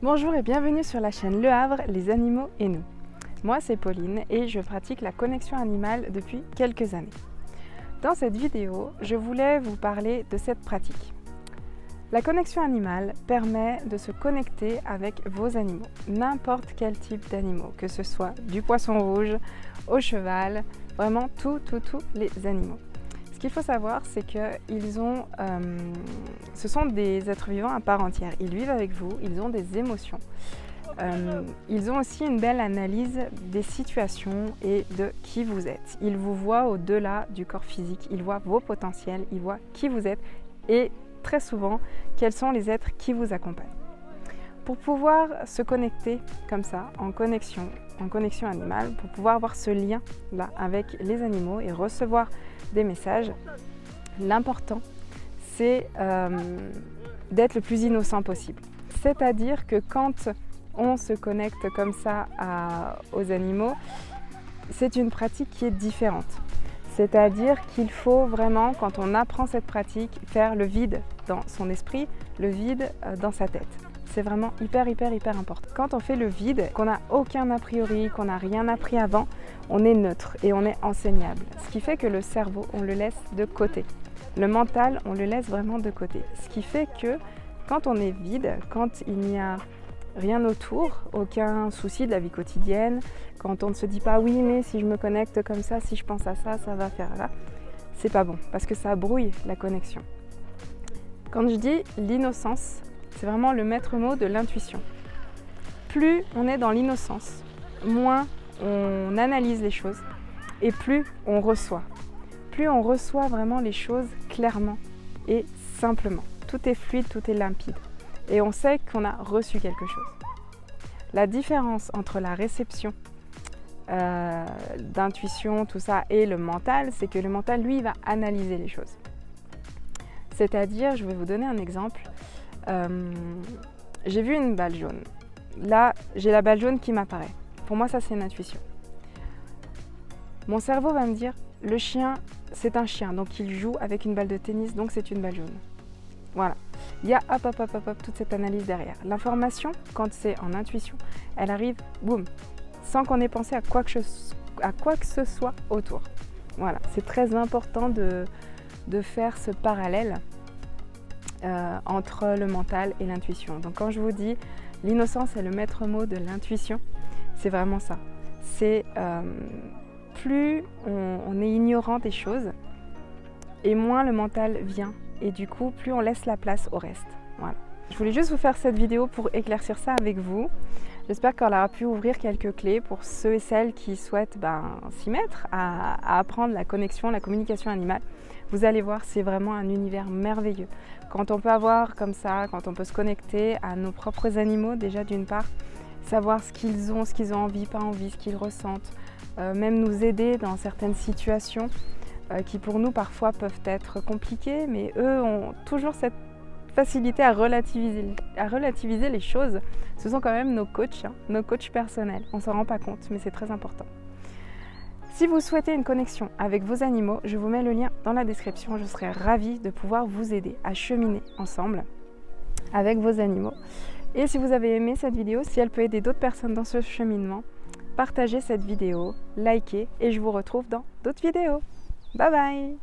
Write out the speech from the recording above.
Bonjour et bienvenue sur la chaîne Le Havre, les animaux et nous. Moi c'est Pauline et je pratique la connexion animale depuis quelques années. Dans cette vidéo, je voulais vous parler de cette pratique. La connexion animale permet de se connecter avec vos animaux, n'importe quel type d'animaux, que ce soit du poisson rouge au cheval, vraiment tous les animaux. Ce qu'il faut savoir, c'est que ce sont des êtres vivants à part entière. Ils vivent avec vous, ils ont des émotions. Ils ont aussi une belle analyse des situations et de qui vous êtes. Ils vous voient au-delà du corps physique, ils voient vos potentiels, ils voient qui vous êtes et très souvent, quels sont les êtres qui vous accompagnent. Pour pouvoir se connecter comme ça, en connexion animale, pour pouvoir avoir ce lien-là avec les animaux et recevoir des messages, l'important, c'est d'être le plus innocent possible. C'est-à-dire que quand on se connecte comme ça aux animaux, c'est une pratique qui est différente. C'est-à-dire qu'il faut vraiment, quand on apprend cette pratique, faire le vide dans son esprit, le vide dans sa tête. C'est vraiment hyper important. Quand on fait le vide, qu'on n'a aucun a priori, qu'on n'a rien appris avant, on est neutre et on est enseignable. Ce qui fait que le cerveau, on le laisse de côté. Le mental, on le laisse vraiment de côté. Ce qui fait que quand on est vide, quand il n'y a rien autour, aucun souci de la vie quotidienne, quand on ne se dit pas oui mais si je me connecte comme ça, si je pense à ça, ça va faire là, c'est pas bon parce que ça brouille la connexion. Quand je dis l'innocence, c'est vraiment le maître mot de l'intuition. Plus on est dans l'innocence, moins on analyse les choses et plus on reçoit. Plus on reçoit vraiment les choses clairement et simplement. Tout est fluide, tout est limpide. Et on sait qu'on a reçu quelque chose. La différence entre la réception d'intuition, tout ça, et le mental, c'est que le mental, lui, il va analyser les choses. C'est-à-dire, je vais vous donner un exemple. J'ai vu une balle jaune. Là, j'ai la balle jaune qui m'apparaît. Pour moi, ça, c'est une intuition. Mon cerveau va me dire, le chien, c'est un chien, donc il joue avec une balle de tennis, donc c'est une balle jaune. Voilà. Il y a toute cette analyse derrière. L'information, quand c'est en intuition, elle arrive, boum, sans qu'on ait pensé à quoi que ce soit autour. Voilà, c'est très important de faire ce parallèle entre le mental et l'intuition. Donc quand je vous dis l'innocence est le maître mot de l'intuition, c'est vraiment ça. C'est plus on est ignorant des choses et moins le mental vient. Et du coup, plus on laisse la place au reste. Voilà. Je voulais juste vous faire cette vidéo pour éclaircir ça avec vous. J'espère qu'elle aura pu ouvrir quelques clés pour ceux et celles qui souhaitent s'y mettre, à apprendre la connexion, la communication animale. Vous allez voir, c'est vraiment un univers merveilleux. Quand on peut avoir comme ça, quand on peut se connecter à nos propres animaux, déjà d'une part, savoir ce qu'ils ont envie, pas envie, ce qu'ils ressentent, même nous aider dans certaines situations qui pour nous parfois peuvent être compliquées, mais eux ont toujours cette facilité à relativiser les choses. Ce sont quand même nos coachs personnels. On ne s'en rend pas compte, mais c'est très important. Si vous souhaitez une connexion avec vos animaux, je vous mets le lien dans la description. Je serai ravie de pouvoir vous aider à cheminer ensemble avec vos animaux. Et si vous avez aimé cette vidéo, si elle peut aider d'autres personnes dans ce cheminement, partagez cette vidéo, likez et je vous retrouve dans d'autres vidéos. Bye bye!